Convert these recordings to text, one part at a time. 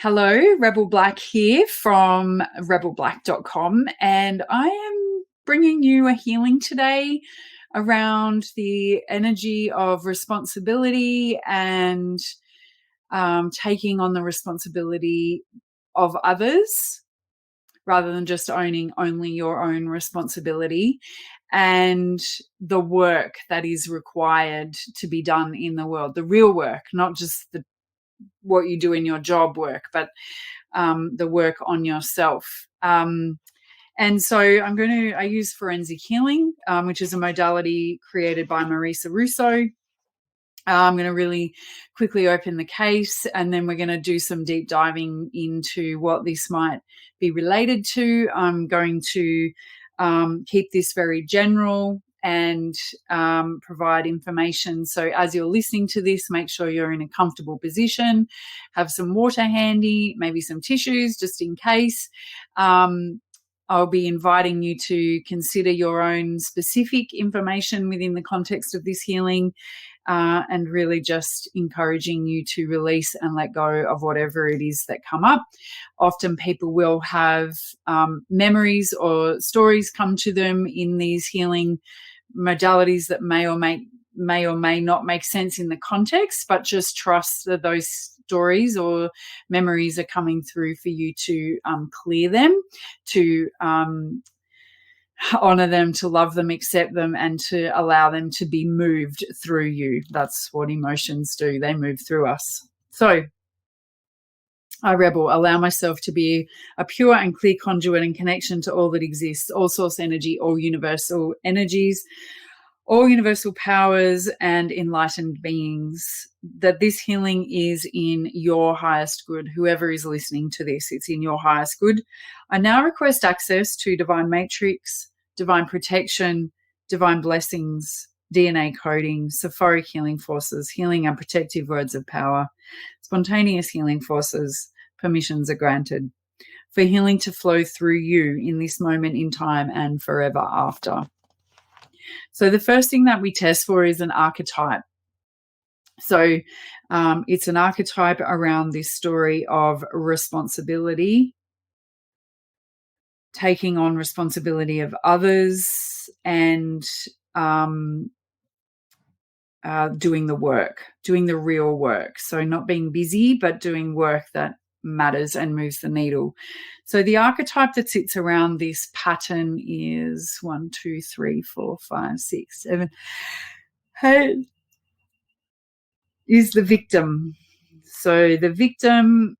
Hello, Rebel Black here from rebelblack.com, and I am bringing you a healing today around the energy of responsibility and taking on the responsibility of others rather than just owning only your own responsibility, and the work that is required to be done in the world, the real work, not just what you do in your job work, but the work on yourself. And so I use forensic healing, which is a modality created by Marisa Russo. I'm going to really quickly open the case, and then we're going to do some deep diving into what this might be related to. I'm going to keep this very general and provide information. So as you're listening to this, make sure you're in a comfortable position, have some water handy, maybe some tissues just in case. I'll be inviting you to consider your own specific information within the context of this healing, and really just encouraging you to release and let go of whatever it is that come up. Often people will have memories or stories come to them in these healing modalities that may or may not make sense in the context, but just trust that those stories or memories are coming through for you to clear them, to honor them, to love them, accept them, and to allow them to be moved through you. That's what emotions do. They move through us. So I rebel, allow myself to be a pure and clear conduit and connection to all that exists, all source energy, all universal energies, all universal powers and enlightened beings, that this healing is in your highest good. Whoever is listening to this, it's in your highest good. I now request access to divine matrix, divine protection, divine blessings, DNA coding, Sophoric healing forces, healing and protective words of power, spontaneous healing forces. Permissions are granted for healing to flow through you in this moment in time and forever after. So the first thing that we test for is an archetype. So it's an archetype around this story of responsibility, taking on responsibility of others, and doing the work, doing the real work. So not being busy, but doing work that matters and moves the needle. So the archetype that sits around this pattern is 1, 2, 3, 4, 5, 6, 7, 8, is the victim. So the victim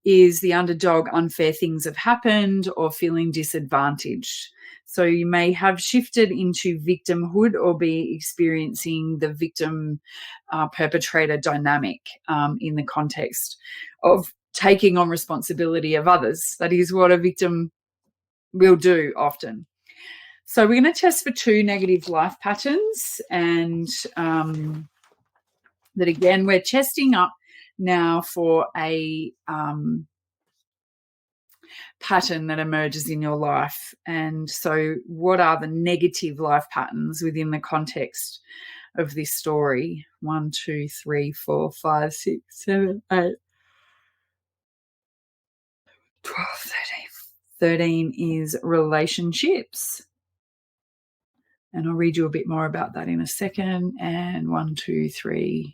is the underdog, unfair things have happened, or feeling disadvantaged. So you may have shifted into victimhood or be experiencing the victim perpetrator dynamic in the context of taking on responsibility of others. That is what a victim will do often. So we're going to test for 2 negative life patterns, and that again, we're testing up now for a pattern that emerges in your life. And so what are the negative life patterns within the context of this story? 1, 2, 3, 4, 5, 6, 7, 8, 12, 13 is relationships. And I'll read you a bit more about that in a second. And 1, 2, 3,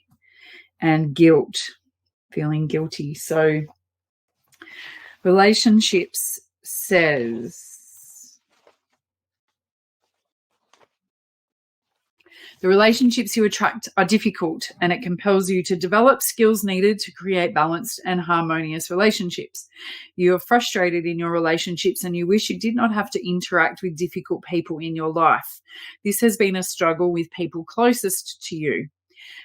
and guilt, feeling guilty. So relationships says, the relationships you attract are difficult, and it compels you to develop skills needed to create balanced and harmonious relationships. You are frustrated in your relationships and you wish you did not have to interact with difficult people in your life. This has been a struggle with people closest to you.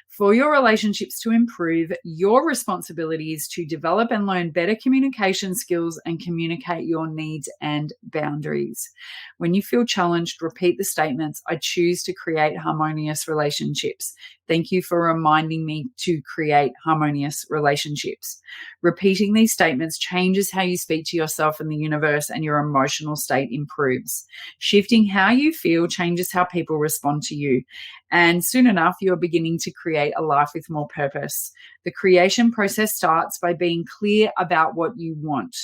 For your relationships to improve, your responsibility is to develop and learn better communication skills and communicate your needs and boundaries. When you feel challenged, repeat the statements, I choose to create harmonious relationships. Thank you for reminding me to create harmonious relationships. Repeating these statements changes how you speak to yourself and the universe, and your emotional state improves. Shifting how you feel changes how people respond to you. And soon enough, you're beginning to create create a life with more purpose. The creation process starts by being clear about what you want.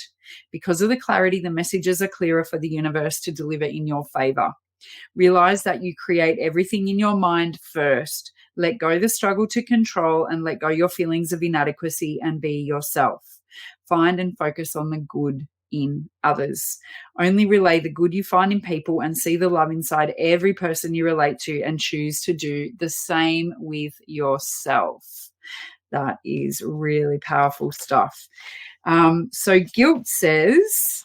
Because of the clarity, the messages are clearer for the universe to deliver in your favor. Realize that you create everything in your mind first. Let go the struggle to control and let go your feelings of inadequacy and be yourself. Find and focus on the good in others. Only relay the good you find in people and see the love inside every person you relate to, and choose to do the same with yourself. That is really powerful stuff. So guilt says,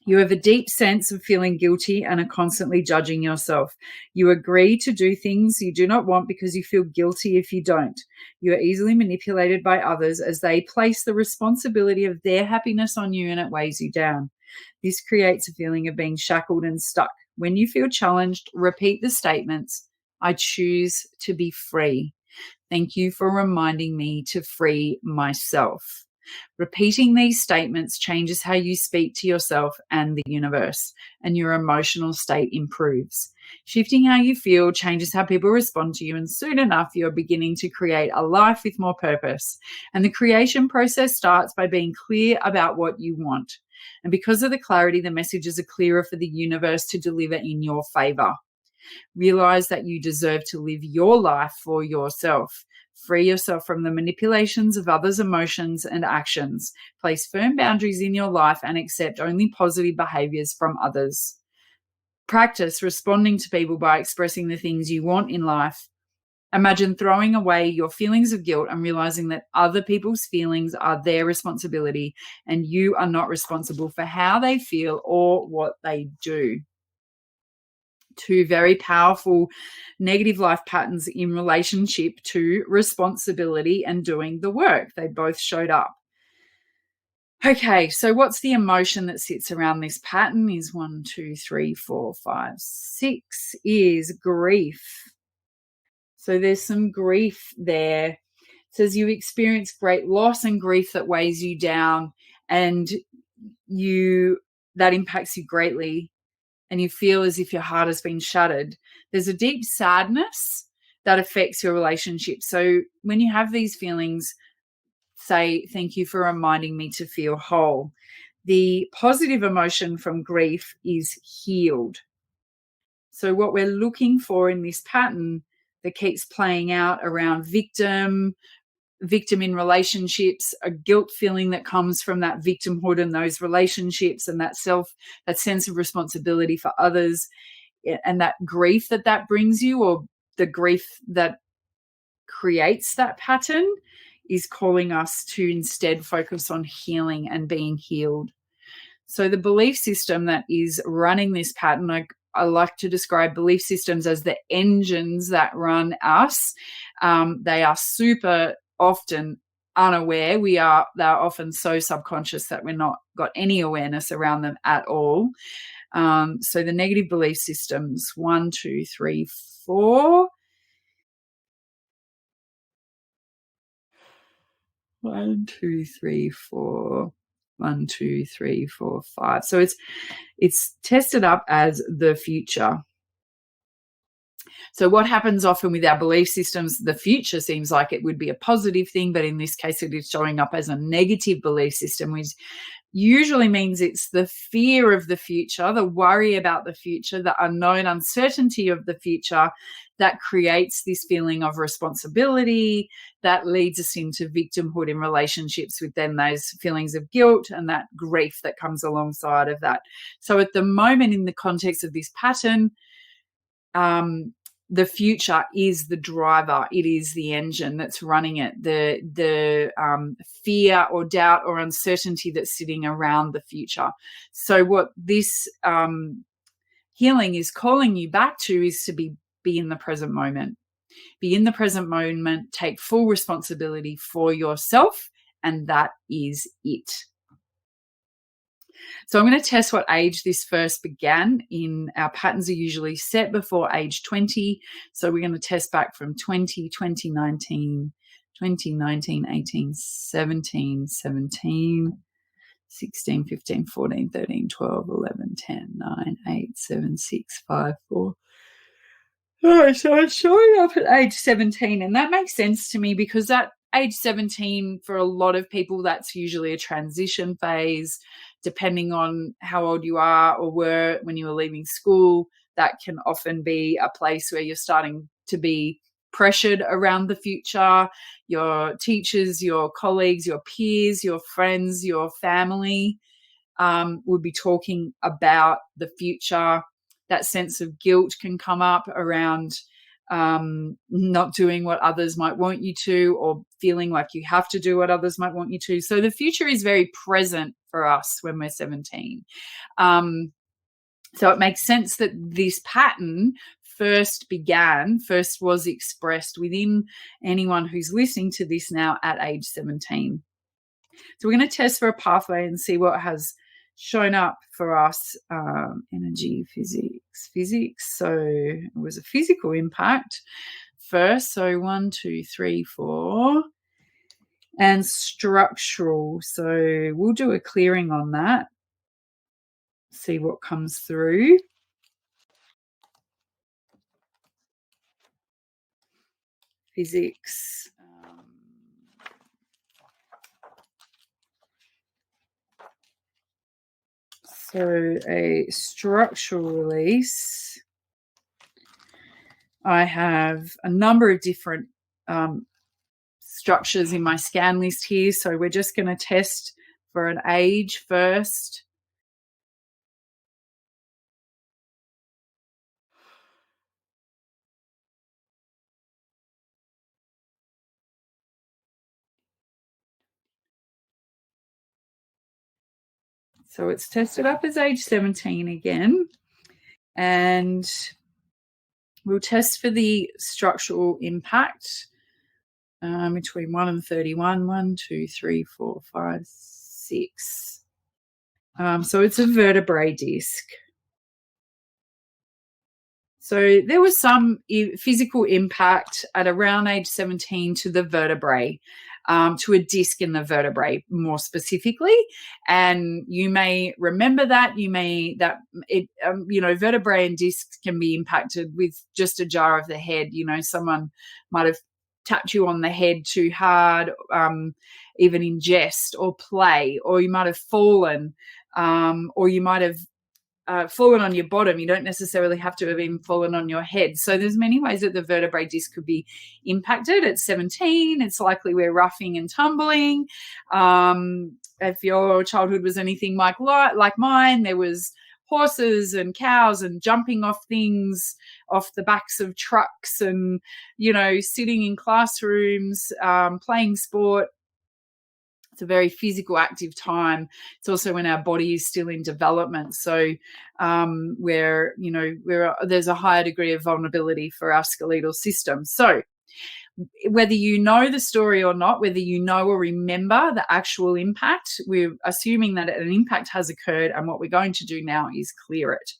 you have a deep sense of feeling guilty and are constantly judging yourself. You agree to do things you do not want because you feel guilty if you don't. You are easily manipulated by others as they place the responsibility of their happiness on you, and it weighs you down. This creates a feeling of being shackled and stuck. When you feel challenged, repeat the statements, I choose to be free. Thank you for reminding me to free myself. Repeating these statements changes how you speak to yourself and the universe, and your emotional state improves. Shifting how you feel changes how people respond to you, and soon enough, you're beginning to create a life with more purpose. And the creation process starts by being clear about what you want. And because of the clarity, the messages are clearer for the universe to deliver in your favor. Realize that you deserve to live your life for yourself. Free yourself from the manipulations of others' emotions and actions. Place firm boundaries in your life and accept only positive behaviors from others. Practice responding to people by expressing the things you want in life. Imagine throwing away your feelings of guilt and realizing that other people's feelings are their responsibility, and you are not responsible for how they feel or what they do. Two very powerful negative life patterns in relationship to responsibility and doing the work. They both showed up. Okay, so what's the emotion that sits around this pattern? Is 1, 2, 3, 4, 5, 6 is grief. So there's some grief there. It says you experience great loss and grief that weighs you down, and that impacts you greatly, and you feel as if your heart has been shattered. There's a deep sadness that affects your relationship. So when you have these feelings, say, thank you for reminding me to feel whole. The positive emotion from grief is healed. So what we're looking for in this pattern that keeps playing out around victim in relationships, a guilt feeling that comes from that victimhood and those relationships, and that sense of responsibility for others, and that grief that brings you, or the grief that creates that pattern, is calling us to instead focus on healing and being healed. So the belief system that is running this pattern, I like to describe belief systems as the engines that run us. They are super often unaware. They're often so subconscious that we're not got any awareness around them at all. So the negative belief systems, 1, 2, 3, 4. 1, 2, 3, 4. 1, 2, 3, 4, 5. So it's tested up as the future. So what happens often with our belief systems, the future seems like it would be a positive thing, but in this case it is showing up as a negative belief system, which usually means it's the fear of the future, the worry about the future, the unknown uncertainty of the future that creates this feeling of responsibility that leads us into victimhood in relationships, with then those feelings of guilt and that grief that comes alongside of that. So at the moment, in the context of this pattern, the future is the driver. It is the engine that's running it. The fear or doubt or uncertainty that's sitting around the future. So what this healing is calling you back to is to be in the present moment. Be in the present moment. Take full responsibility for yourself, and that is it. So I'm going to test what age this first began. Our patterns are usually set before age 20. So we're going to test back from 20, 2019, 2019, 18, 17, 17, 16, 15, 14, 13, 12, 11, 10, 9, 8, 7, 6, 5, 4, Oh, so it's showing up at age 17, and that makes sense to me because at age 17, for a lot of people, that's usually a transition phase, depending on how old you are or were when you were leaving school. That can often be a place where you're starting to be pressured around the future. Your teachers, your colleagues, your peers, your friends, your family would be talking about the future. That sense of guilt can come up around not doing what others might want you to, or feeling like you have to do what others might want you to. So the future is very present for us when we're 17. So it makes sense that this pattern first was expressed within anyone who's listening to this now at age 17. So we're going to test for a pathway and see what has shown up for us. Energy, physics. So it was a physical impact first. So 1, 2, 3, 4. And structural. So we'll do a clearing on that. See what comes through. Physics. So a structural release. I have a number of different structures in my scan list here. So we're just going to test for an age first. So it's tested up as age 17 again. And we'll test for the structural impact between 1 and 31. 1, 2, 3, 4, 5, 6. So it's a vertebrae disc. So there was some physical impact at around age 17 to the vertebrae, to a disc in the vertebrae more specifically. And you may remember that. Vertebrae and discs can be impacted with just a jar of the head. Someone might have tapped you on the head too hard, even in jest or play, or you might have fallen, or you might have fallen on your bottom. You don't necessarily have to have even fallen on your head. So there's many ways that the vertebrae disc could be impacted. At 17, it's likely we're roughing and tumbling. If your childhood was anything like mine, there was horses and cows and jumping off things, off the backs of trucks, and, sitting in classrooms, playing sport. It's a very physical, active time. It's also when our body is still in development. So there's a higher degree of vulnerability for our skeletal system. So whether you know the story or not, whether you know or remember the actual impact, we're assuming that an impact has occurred, and what we're going to do now is clear it.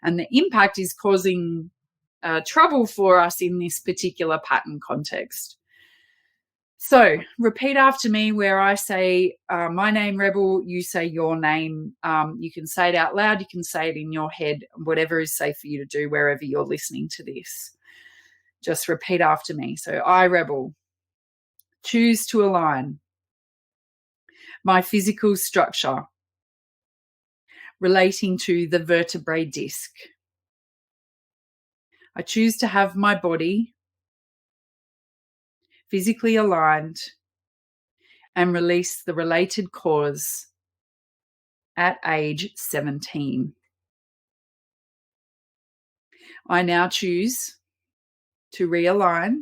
And the impact is causing trouble for us in this particular pattern context. So repeat after me, where I say my name, Rebel, you say your name. You can say it out loud. You can say it in your head, whatever is safe for you to do wherever you're listening to this. Just repeat after me. So I, Rebel, choose to align my physical structure relating to the vertebrae disc. I choose to have my body physically aligned and release the related cause at age 17. I now choose to realign,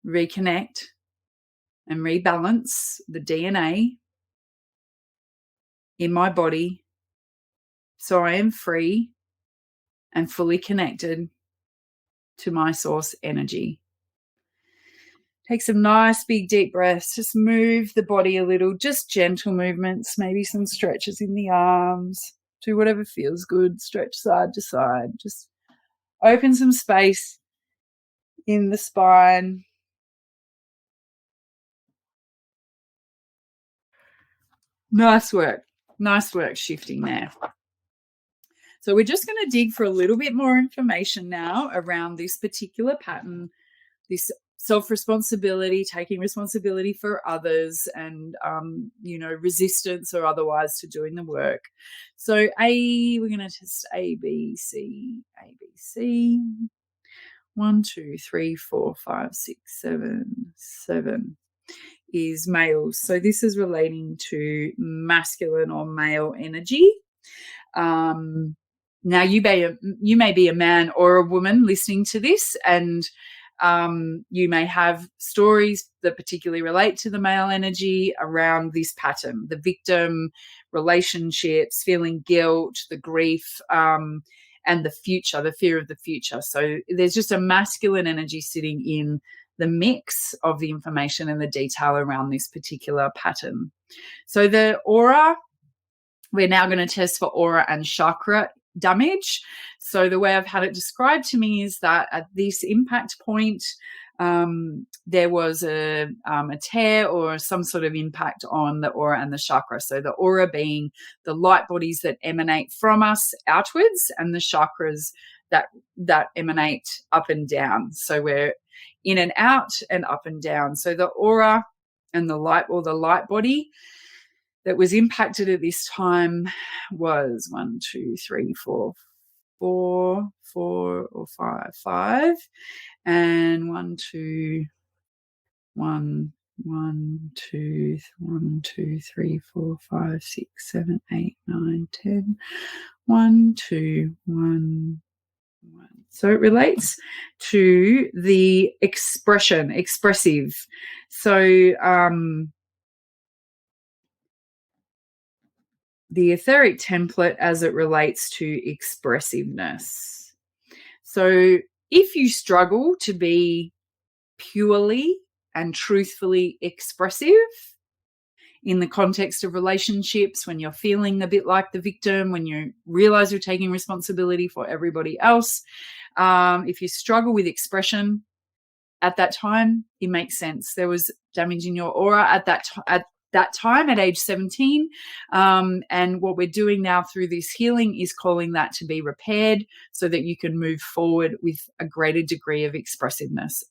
reconnect, and rebalance the DNA in my body so I am free and fully connected to my source energy. Take some nice big deep breaths. Just move the body a little, just gentle movements, maybe some stretches in the arms. Do whatever feels good. Stretch side to side. Just open some space in the spine. Nice work. Nice work shifting there. So we're just going to dig for a little bit more information now around this particular pattern, this self-responsibility, taking responsibility for others, and resistance or otherwise to doing the work. So we're going to test A, B, C, A, B, C. 1, 2, 3, 4, 5, 6, 7, 7 is males. So this is relating to masculine or male energy. Now you may be a man or a woman listening to this, and you may have stories that particularly relate to the male energy around this pattern, the victim, relationships, feeling guilt, the grief, and the future, the fear of the future. So there's just a masculine energy sitting in the mix of the information and the detail around this particular pattern. So the aura, we're now going to test for aura and chakra damage. So the way I've had it described to me is that at this impact point, there was a tear or some sort of impact on the aura and the chakra. So the aura being the light bodies that emanate from us outwards, and the chakras that emanate up and down. So we're in and out and up and down. So the aura and the light, or the light body that was impacted at this time was 1, 2, 3, 4 or 5, and 1, 2, 1, 1, 2, 1, 2, 3, 4, 5, 6, 7, 8, 9, 10, 1, 2, 1, 1. So it relates to the expressive. So the etheric template as it relates to expressiveness. So if you struggle to be purely and truthfully expressive in the context of relationships, when you're feeling a bit like the victim, when you realize you're taking responsibility for everybody else, if you struggle with expression at that time, it makes sense. There was damage in your aura at that time at age 17. And what we're doing now through this healing is calling that to be repaired so that you can move forward with a greater degree of expressiveness.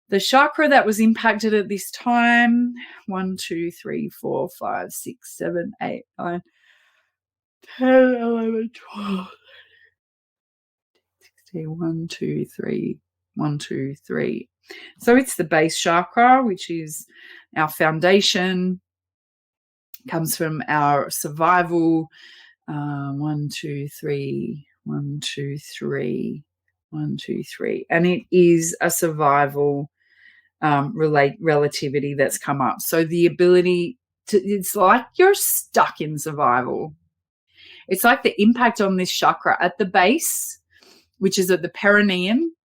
The chakra that was impacted at this time, 1, 2, 3, 4, 5, 6, 7, 8, 9, 10, 11, 12, 16, 1, 2, 3, 1, 2, 3. So it's the base chakra, which is our foundation, comes from our survival. 1, 2, 3, 1, 2, 3, 1, 2, 3. And it is a survival relativity that's come up. So the ability to, it's like you're stuck in survival. It's like the impact on this chakra at the base, which is at the perineum,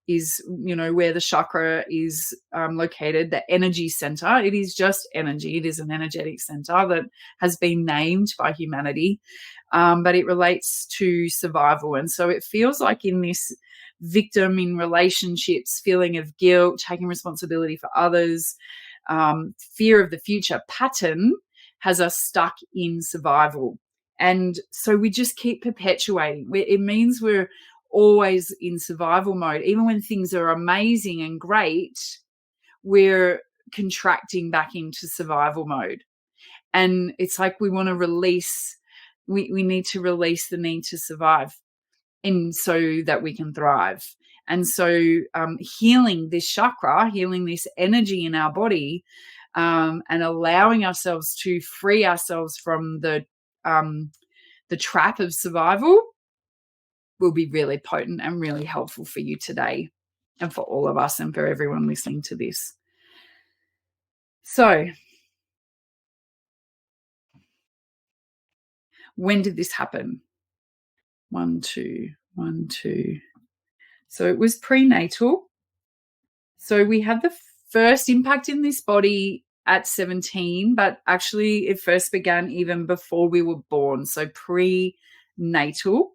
is, where the chakra is located, the energy center. It is just energy. It is an energetic center that has been named by humanity, but it relates to survival. And so it feels like in this victim in relationships, feeling of guilt, taking responsibility for others, fear of the future pattern has us stuck in survival. And so we just keep perpetuating. It means we're always in survival mode. Even when things are amazing and great, we're contracting back into survival mode. And it's like we want to release, we need to release the need to survive, and so that we can thrive. And so healing this chakra, healing this energy in our body, and allowing ourselves to free ourselves from the trap of survival will be really potent and really helpful for you today, and for all of us, and for everyone listening to this. So when did this happen? 1, 2, 1, 2. So it was prenatal. So we had the first impact in this body at 17, but actually it first began even before we were born. So prenatal.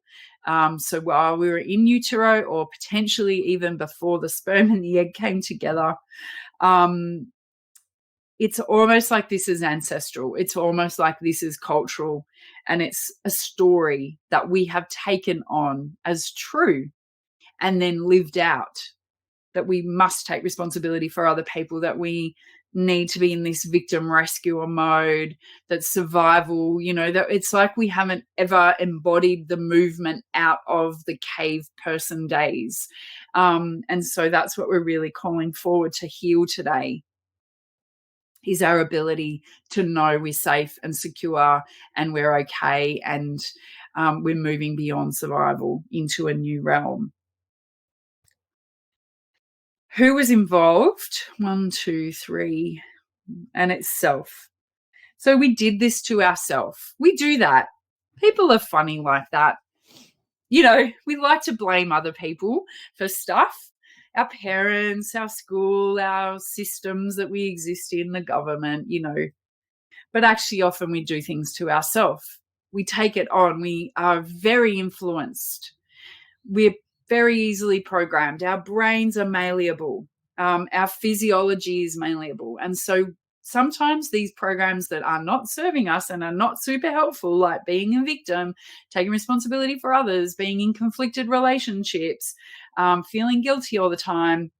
So while we were in utero, or potentially even before the sperm and the egg came together, it's almost like this is ancestral. It's almost like this is cultural, and it's a story that we have taken on as true and then lived out, that we must take responsibility for other people, that we need to be in this victim rescuer mode, that survival, that it's like we haven't ever embodied the movement out of the cave person days. And so that's what we're really calling forward to heal today, is our ability to know we're safe and secure and we're okay, and we're moving beyond survival into a new realm. Who was involved? 1, 2, 3, and it's self. So we did this to ourselves. We do that. People are funny like that. We like to blame other people for stuff. Our parents, our school, our systems that we exist in, the government, But actually often we do things to ourselves. We take it on. We are very influenced. We're very easily programmed. Our brains are malleable. Our physiology is malleable. And so sometimes these programs that are not serving us and are not super helpful, like being a victim, taking responsibility for others, being in conflicted relationships, feeling guilty all the time,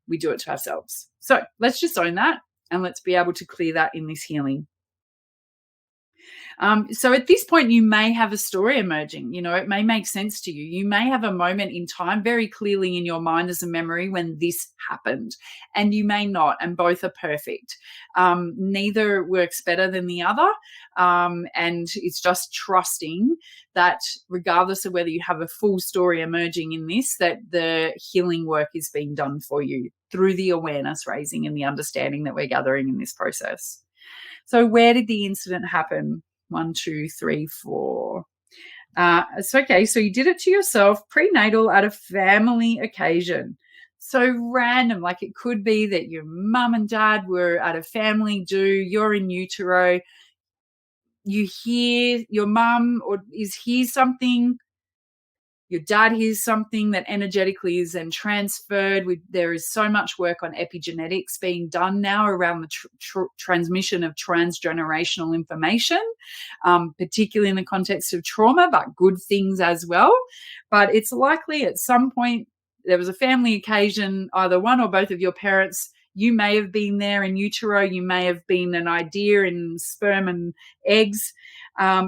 we do it to ourselves. So let's just own that, and let's be able to clear that in this healing. So at this point, you may have a story emerging. It may make sense to you. You may have a moment in time very clearly in your mind as a memory when this happened, and you may not, and both are perfect. Neither works better than the other, and it's just trusting that regardless of whether you have a full story emerging in this, that the healing work is being done for you through the awareness raising and the understanding that we're gathering in this process. So where did the incident happen? 1, 2, 3, 4. It's okay. So you did it to yourself, prenatal, at a family occasion. So random, like it could be that your mum and dad were at a family do, you're in utero, you hear your mum or hears something, your dad hears something that energetically is then transferred. There is so much work on epigenetics being done now around the transmission of transgenerational information, particularly in the context of trauma, but good things as well. But it's likely at some point there was a family occasion, either one or both of your parents, you may have been there in utero, you may have been an idea in sperm and eggs.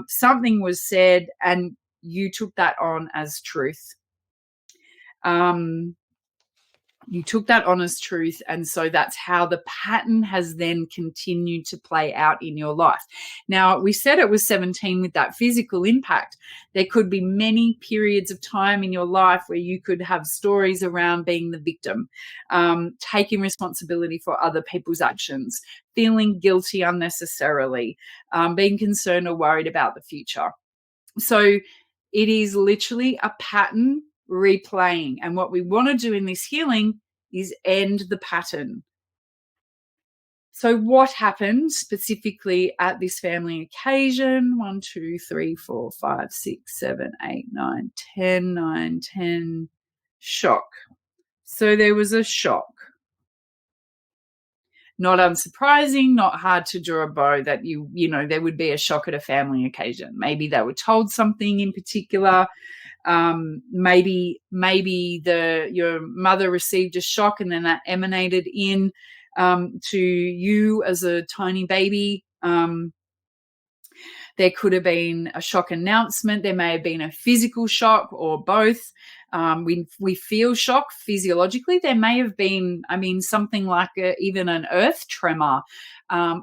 Something was said and you took that on as truth. You took that on as truth, and so that's how the pattern has then continued to play out in your life. Now, we said it was 17 with that physical impact. There could be many periods of time in your life where you could have stories around being the victim, taking responsibility for other people's actions, feeling guilty unnecessarily, being concerned or worried about the future. So it is literally a pattern replaying. And what we want to do in this healing is end the pattern. So what happened specifically at this family occasion? 1, 2, 3, 4, 5, 6, 7, 8, 9, 10, 9, 10. Shock. So there was a shock. Not unsurprising, not hard to draw a bow that there would be a shock at a family occasion. Maybe they were told something in particular. Maybe your mother received a shock and then that emanated in to you as a tiny baby. There could have been a shock announcement. There may have been a physical shock or both. We feel shock physiologically. There may have been, something like even an earth tremor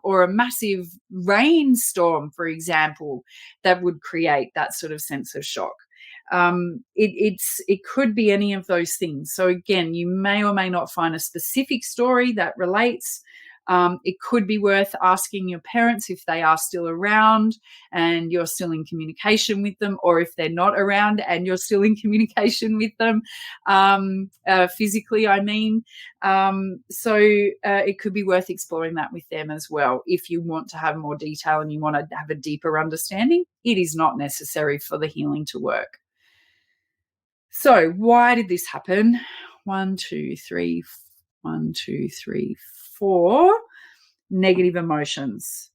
or a massive rainstorm, for example, that would create that sort of sense of shock. It could be any of those things. So again, you may or may not find a specific story that relates. It could be worth asking your parents if they are still around and you're still in communication with them, or if they're not around and you're still in communication with them, physically, So it could be worth exploring that with them as well. If you want to have more detail and you want to have a deeper understanding, it is not necessary for the healing to work. So why did this happen? 1, 2, 3, 4. negative emotions.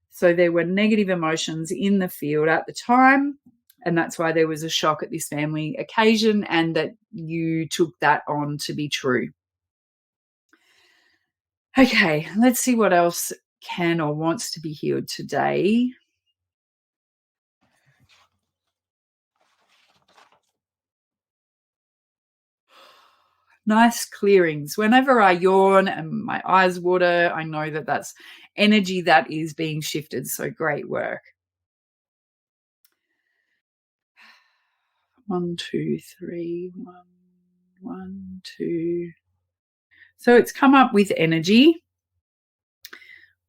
So there were negative emotions in the field at the time, and that's why there was a shock at this family occasion, and that you took that on to be true. Okay, let's see what else can or wants to be healed today. Nice clearings. Whenever I yawn and my eyes water, I know that that's energy that is being shifted. So great work. 1, 2, 3, 1, 1, 2. So it's come up with energy.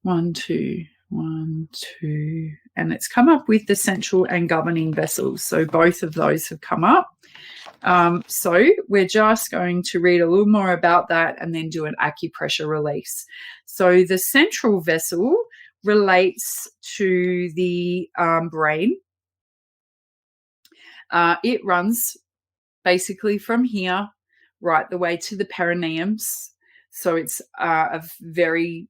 1, 2, 1, 2. And it's come up with the central and governing vessels. So both of those have come up. So we're just going to read a little more about that and then do an acupressure release. So the central vessel relates to the brain. It runs basically from here right the way to the perineums. So it's a very,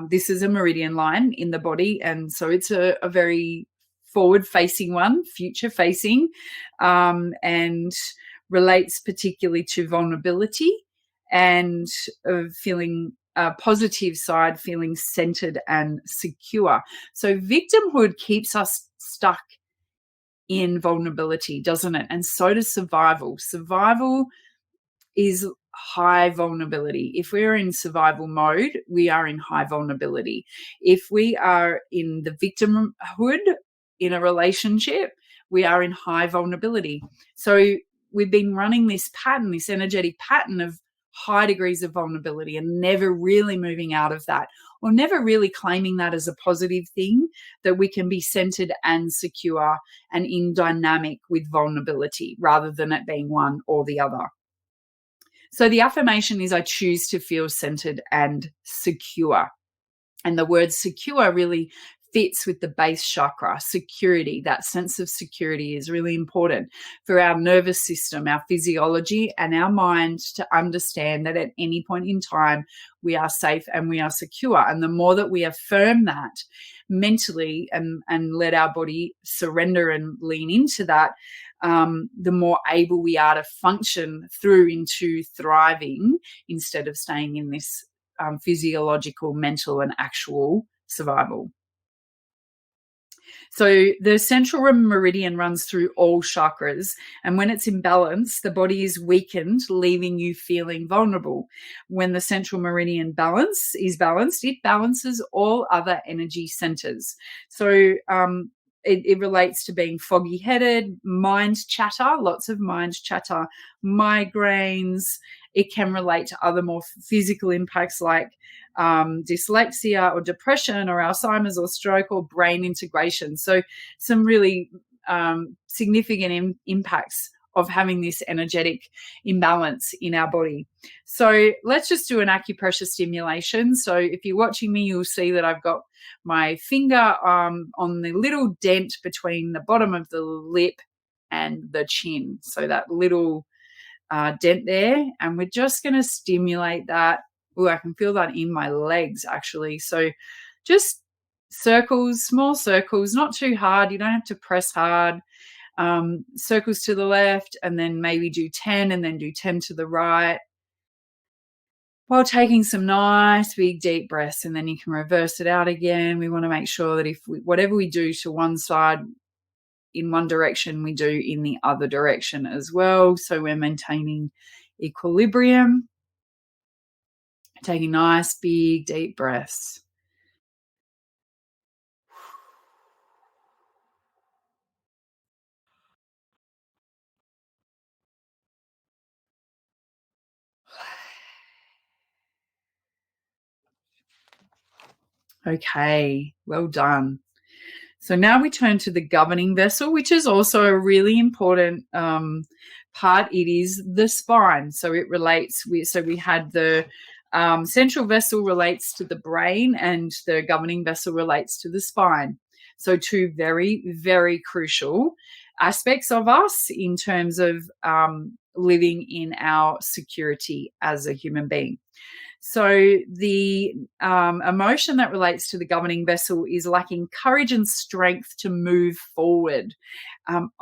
this is a meridian line in the body, and so it's a very forward-facing one, future-facing, and relates particularly to vulnerability and feeling positive side, feeling centered and secure. So victimhood keeps us stuck in vulnerability, doesn't it? And so does survival. Survival is high vulnerability. If we're in survival mode, we are in high vulnerability. If we are in the victimhood in a relationship, we are in high vulnerability. So we've been running this pattern, this energetic pattern of high degrees of vulnerability and never really moving out of that, or never really claiming that as a positive thing, that we can be centered and secure and in dynamic with vulnerability rather than it being one or the other. So the affirmation is, I choose to feel centered and secure. And the word secure really fits with the base chakra. Security, that sense of security is really important for our nervous system, our physiology, and our mind to understand that at any point in time we are safe and we are secure. And the more that we affirm that mentally and let our body surrender and lean into that, the more able we are to function through into thriving instead of staying in this physiological, mental, and actual survival. So the central meridian runs through all chakras, and when it's imbalanced, the body is weakened, leaving you feeling vulnerable. When the central meridian is balanced, it balances all other energy centers. So it relates to being foggy-headed, mind chatter, lots of mind chatter, migraines. It can relate to other more physical impacts like dyslexia or depression or Alzheimer's or stroke or brain integration. So some really significant impacts of having this energetic imbalance in our body. So let's just do an acupressure stimulation. So if you're watching me, you'll see that I've got my finger on the little dent between the bottom of the lip and the chin. So that little dent there, and we're just going to stimulate that. Oh, I can feel that in my legs actually. So just circles, small circles, not too hard. You don't have to press hard. Circles to the left, and then maybe do 10 and then do 10 to the right, while taking some nice big deep breaths, and then you can reverse it out again. We want to make sure that whatever we do to one side in one direction, we do in the other direction as well. So we're maintaining equilibrium, taking nice big deep breaths. Okay, well done. So now we turn to the governing vessel, which is also a really important part. It is the spine. So it relates so we had the central vessel relates to the brain, and the governing vessel relates to the spine. So two very, very crucial aspects of us in terms of living in our security as a human being. So the emotion that relates to the governing vessel is lacking courage and strength to move forward,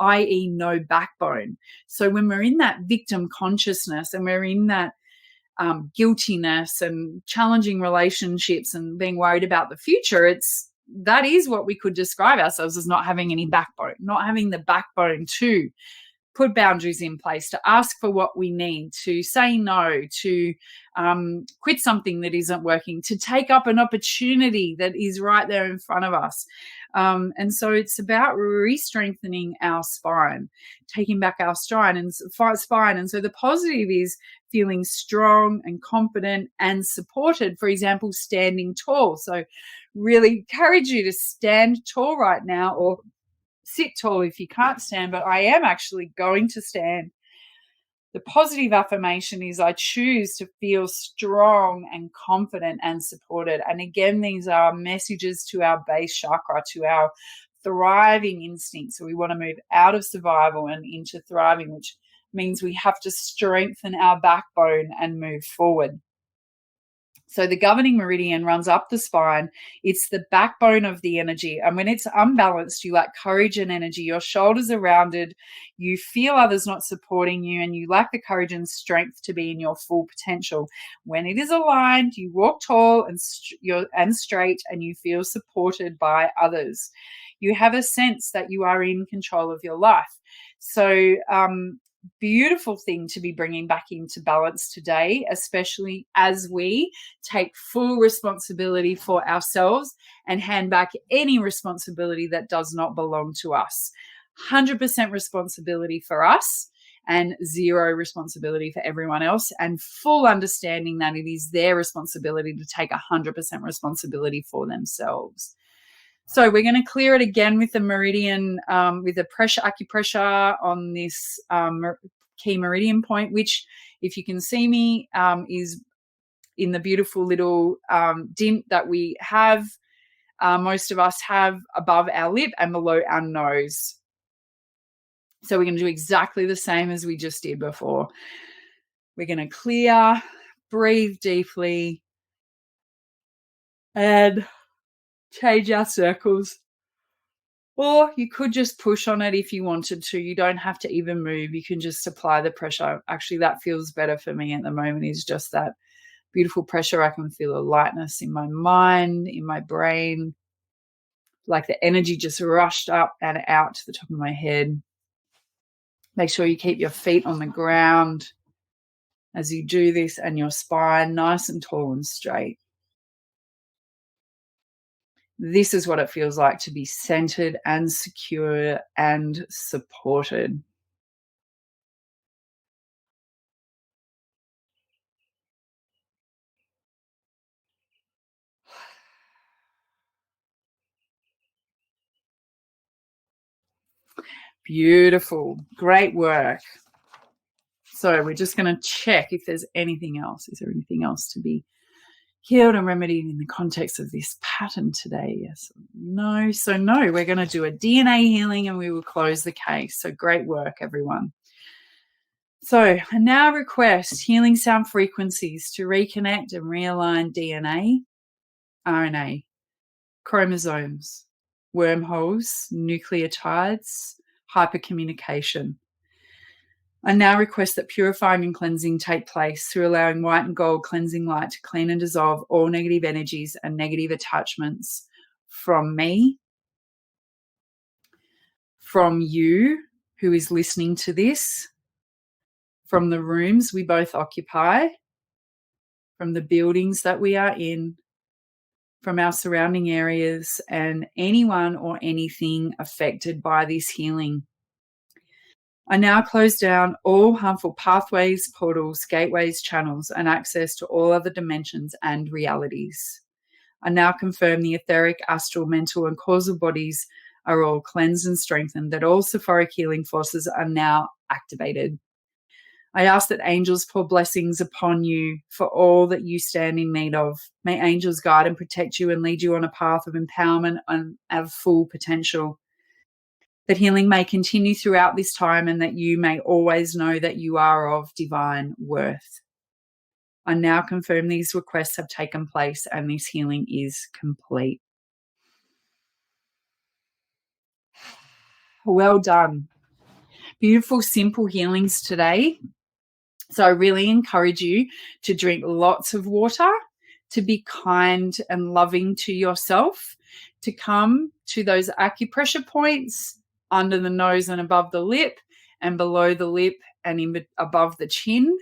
i.e. no backbone. So when we're in that victim consciousness and we're in that guiltiness and challenging relationships and being worried about the future, that is what we could describe ourselves as, not having any backbone, not having the backbone to put boundaries in place, to ask for what we need, to say no, to quit something that isn't working, to take up an opportunity that is right there in front of us. And so it's about re-strengthening our spine, taking back our spine. And so the positive is feeling strong and confident and supported. For example, standing tall. So really encourage you to stand tall right now, or sit tall if you can't stand, but I am actually going to stand. The positive affirmation is I choose to feel strong and confident and supported. And again, these are messages to our base chakra, to our thriving instinct. So we want to move out of survival and into thriving, which means we have to strengthen our backbone and move forward. So the governing meridian runs up the spine. It's the backbone of the energy. And when it's unbalanced, you lack courage and energy. Your shoulders are rounded. You feel others not supporting you, and you lack the courage and strength to be in your full potential. When it is aligned, you walk tall and straight, and you feel supported by others. You have a sense that you are in control of your life. So, beautiful thing to be bringing back into balance today, especially as we take full responsibility for ourselves and hand back any responsibility that does not belong to us. 100% responsibility for us and 0 responsibility for everyone else, and full understanding that it is their responsibility to take 100% responsibility for themselves. So we're going to clear it again with the meridian, with a pressure acupressure on this key meridian point, which, if you can see me, is in the beautiful little dint that we have, most of us have, above our lip and below our nose. So we're going to do exactly the same as we just did before. We're going to clear, breathe deeply, and change our circles. Or you could just push on it if you wanted to. You don't have to even move. You can just apply the pressure. Actually, that feels better for me at the moment, is just that beautiful pressure. I can feel a lightness in my mind, in my brain, like the energy just rushed up and out to the top of my head. Make sure you keep your feet on the ground as you do this, and your spine nice and tall and straight. This is what it feels like to be centered and secure and supported. Beautiful. Great work. So we're just going to check if there's anything else. Is there anything else to be healed and remedied in the context of this pattern today? Yes or no? So no, we're going to do a DNA healing and we will close the case. So great work, everyone. So I now request healing sound frequencies to reconnect and realign DNA, RNA, chromosomes, wormholes, nucleotides, hypercommunication. I now request that purifying and cleansing take place through allowing white and gold cleansing light to clean and dissolve all negative energies and negative attachments from me, from you who is listening to this, from the rooms we both occupy, from the buildings that we are in, from our surrounding areas, and anyone or anything affected by this healing. I now close down all harmful pathways, portals, gateways, channels, and access to all other dimensions and realities. I now confirm the etheric, astral, mental, and causal bodies are all cleansed and strengthened, that all Sophoric healing forces are now activated. I ask that angels pour blessings upon you for all that you stand in need of. May angels guide and protect you and lead you on a path of empowerment and of full potential. That healing may continue throughout this time, and that you may always know that you are of divine worth. I now confirm these requests have taken place and this healing is complete. Well done. Beautiful, simple healings today. So I really encourage you to drink lots of water, to be kind and loving to yourself, to come to those acupressure points under the nose and above the lip and below the lip and above the chin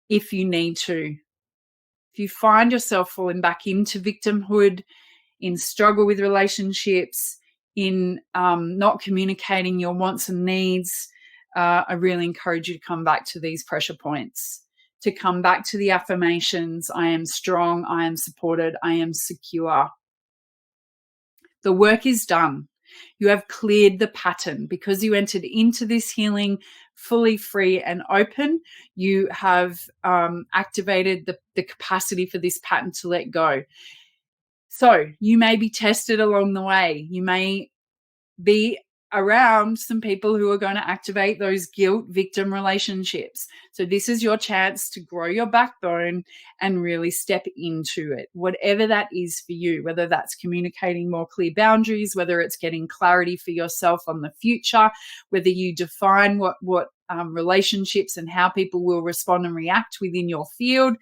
if you need to. If you find yourself falling back into victimhood, in struggle with relationships, in not communicating your wants and needs, I really encourage you to come back to these pressure points, to come back to the affirmations: I am strong, I am supported, I am secure. The work is done. You have cleared the pattern because you entered into this healing fully free and open. You have activated the capacity for this pattern to let go. So you may be tested along the way. You may be around some people who are going to activate those guilt victim relationships. So this is your chance to grow your backbone and really step into it, whatever that is for you, whether that's communicating more clear boundaries, whether it's getting clarity for yourself on the future, whether you define what relationships and how people will respond and react within your field.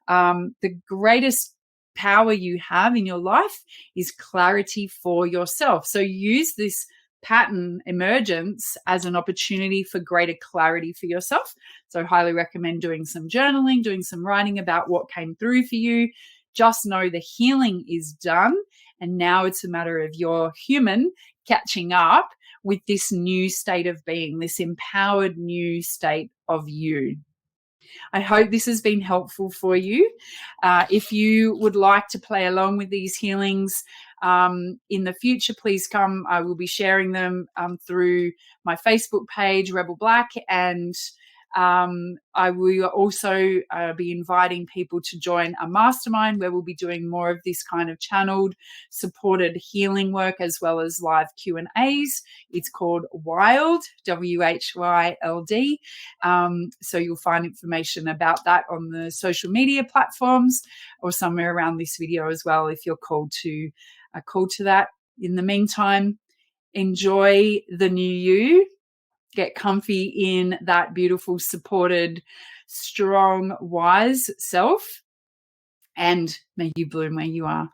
The greatest power you have in your life is clarity for yourself. So use this pattern emergence as an opportunity for greater clarity for yourself. So I highly recommend doing some journaling, doing some writing about what came through for you. Just know the healing is done. And now it's a matter of your human catching up with this new state of being, this empowered new state of you. I hope this has been helpful for you. If you would like to play along with these healings in the future, please come. I will be sharing them through my Facebook page, Rebel Black, and I will also be inviting people to join a mastermind where we'll be doing more of this kind of channeled, supported healing work as well as live Q&As. It's called WHYLD, WHYLD. So you'll find information about that on the social media platforms or somewhere around this video as well if you're called to that. In the meantime, enjoy the new you. Get comfy in that beautiful, supported, strong, wise self, and may you bloom where you are.